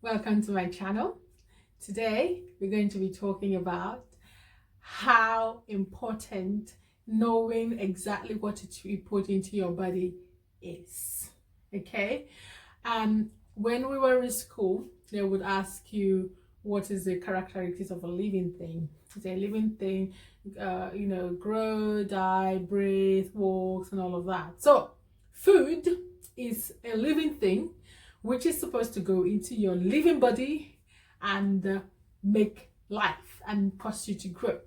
Welcome to my channel. Today we're going to be talking about how important knowing exactly what to put into your body is. Okay, when we were in school, they would ask you what is the characteristics of a living thing. It's a living thing, grow, die, breathe, walks, and all of that. So food is a living thing which is supposed to go into your living body and make life and cause you to grow.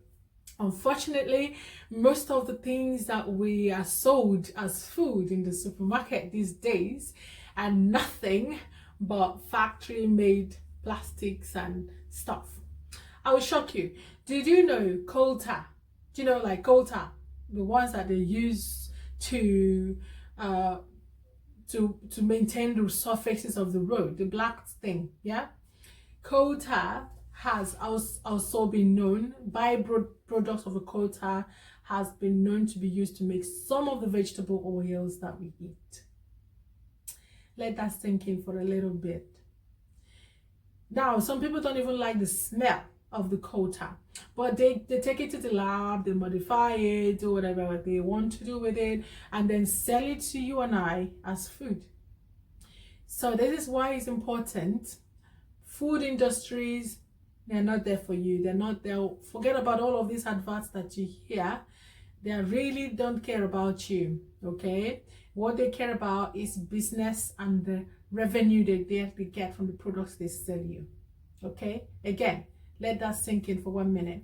Unfortunately, most of the things that we are sold as food in the supermarket these days are nothing but factory made plastics and stuff. I will shock you. Did you know coal tar? Do you know, like coal tar, the ones that they use to uh, to maintain the surfaces of the road, the black thing, yeah? Coal tar has also been known, byproducts of the coal tar has been known to be used to make some of the vegetable oils that we eat. Let that sink in for a little bit. Now, some people don't even like the smell of the coal tar, but they take it to the lab, they modify it, do whatever they want to do with it, and then sell it to you and I as food. So this is why it's important. Food industries, they're not there for you. They're not there. Forget about all of these adverts that you hear. They really don't care about you. Okay, what they care about is business and the revenue they get from the products they sell you. Okay, again, let that sink in for 1 minute.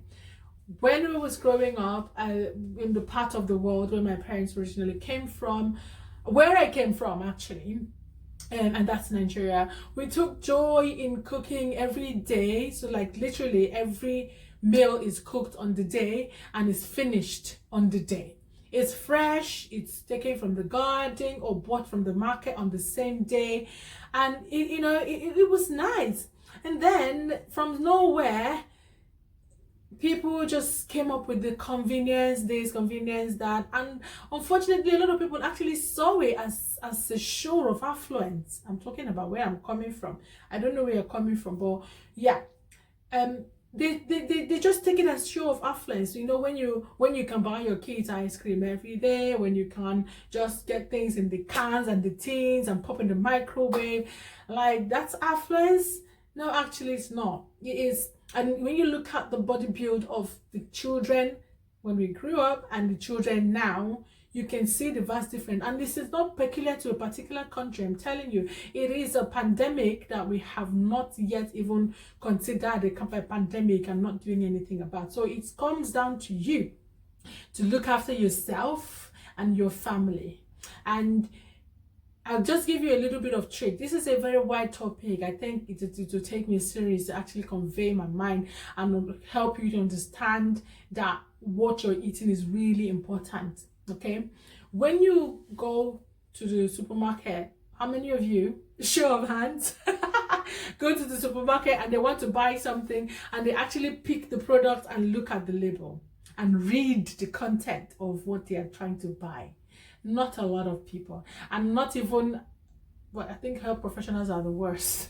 When I was growing up in the part of the world where my parents originally came from, where I came from actually, and that's Nigeria, we took joy in cooking every day. So like literally every meal is cooked on the day and is finished on the day. It's fresh, it's taken from the garden or bought from the market on the same day, and it was nice. And then from nowhere, people just came up with the convenience this, convenience that, and unfortunately a lot of people actually saw it as a show of affluence. I'm talking about where I'm coming from. I don't know where you're coming from, but yeah, they just take it as show of affluence. When you can buy your kids ice cream every day, when you can just get things in the cans and the tins and pop in the microwave, like that's affluence. No, actually it's not. It is. And when you look at the body build of the children when we grew up and the children now, you can see the vast difference. And this is not peculiar to a particular country. I'm telling you, it is a pandemic that we have not yet even considered a pandemic and not doing anything about. So it comes down to you to look after yourself and your family. And I'll just give you a little bit of trick. This is a very wide topic. I think it will take me serious to actually convey my mind and help you to understand that what you're eating is really important. Okay, when you go to the supermarket, how many of you, show of hands, go to the supermarket and they want to buy something and they actually pick the product and look at the label and read the content of what they are trying to buy? Not a lot of people, and not even, well, I think health professionals are the worst.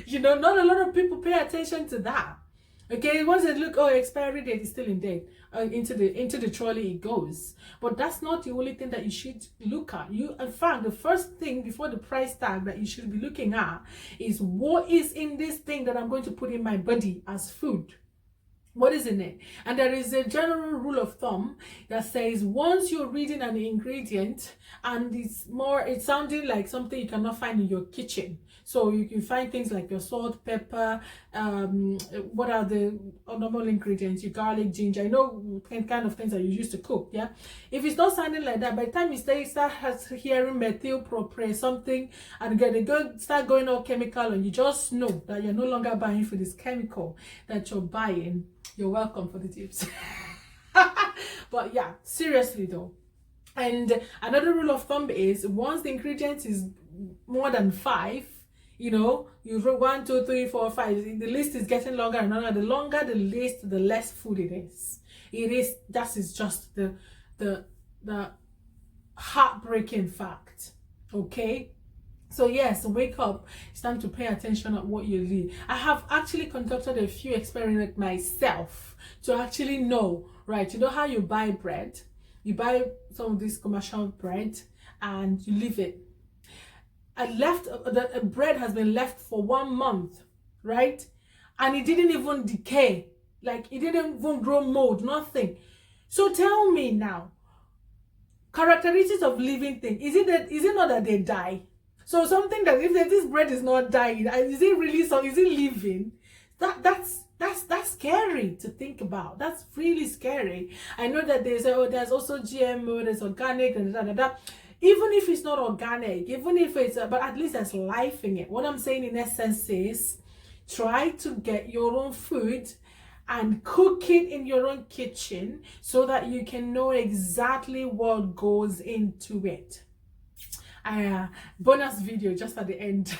Not a lot of people pay attention to that. Okay, once they look, oh, expiry date is still in date, into the trolley it goes. But that's not the only thing that you should look at. In fact, the first thing before the price tag that you should be looking at is what is in this thing that I'm going to put in my body as food. What is in it? And there is a general rule of thumb that says once you're reading an ingredient and it's sounding like something you cannot find in your kitchen. So you can find things like your salt, pepper, what are the normal ingredients, your garlic, ginger, kind of things that you use to cook, yeah? If it's not sounding like that, by the time you start hearing methyl propane something, and they start going all chemical, and you just know that you're no longer buying for this chemical that you're buying. You're welcome for the tips. But yeah, seriously though. And another rule of thumb is once the ingredient is more than 5, you wrote 1, 2, 3, 4, 5. The list is getting longer and longer. The longer the list, the less food it is. That is just the heartbreaking fact. Okay? So yes, wake up. It's time to pay attention at what you eat. I have actually conducted a few experiments myself to actually know, right? You know how you buy bread? You buy some of this commercial bread and you leave it. The bread has been left for 1 month, right? And it didn't even decay. Like, it didn't even grow mold, nothing. So tell me now, characteristics of living thing, is it not that they die? So something that, if this bread is not dying, is it really, so is it living? That's scary to think about. That's really scary. I know that they say, oh, there's also GMO, there's organic, and da. Even if it's not organic, even if it's, but at least there's life in it. What I'm saying in essence is, try to get your own food and cook it in your own kitchen so that you can know exactly what goes into it. Bonus video just at the end.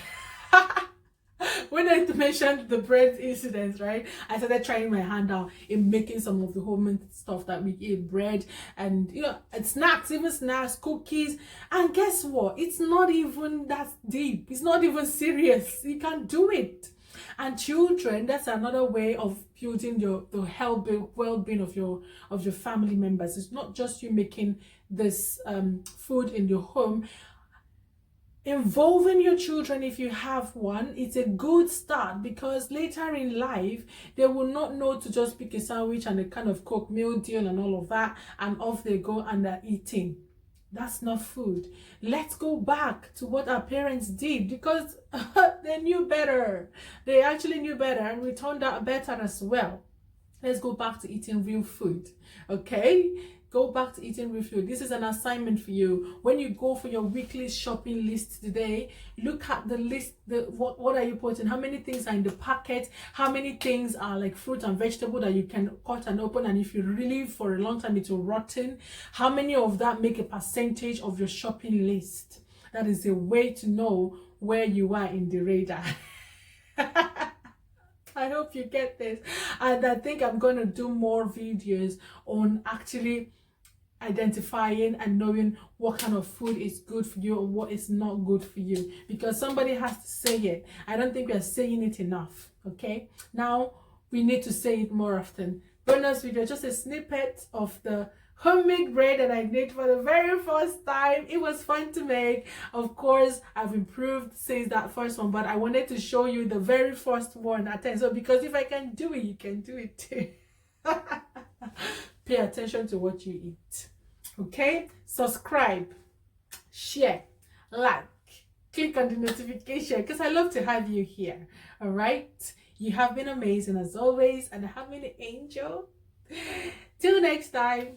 When I mentioned the bread incident, right, I started trying my hand out in making some of the homemade stuff that we eat, bread and, you know, and snacks, even snacks, cookies. And guess what? It's not even that deep. It's not even serious. You can do it. And children, that's another way of building the health, well-being of your family members. It's not just you making this food in your home. Involving your children, if you have one, it's a good start, because later in life they will not know to just pick a sandwich and a kind of Coke meal deal and all of that, and off they go and they're eating. That's not food. Let's go back to what our parents did, because they knew better. They actually knew better, and we turned out better as well. Let's go back to eating real food, okay? Go back to eating real food. This is an assignment for you. When you go for your weekly shopping list today, look at the list. What are you putting? How many things are in the packet? How many things are like fruit and vegetable that you can cut and open, and if you leave for a long time it will rotten? How many of that make a percentage of your shopping list? That is a way to know where you are in the radar. I hope you get this, and I think I'm going to do more videos on actually identifying and knowing what kind of food is good for you or what is not good for you, because somebody has to say it. I don't think we are saying it enough. Okay, now we need to say it more often. Bonus video, just a snippet of the homemade bread that I made for the very first time. It was fun to make. Of course, I've improved since that first one, but I wanted to show you the very first one at 10. So because if I can do it, you can do it too. Pay attention to what you eat. Okay, subscribe, share, like, click on the notification, because I love to have you here. All right, you have been amazing as always, and I have been an angel. Till next time.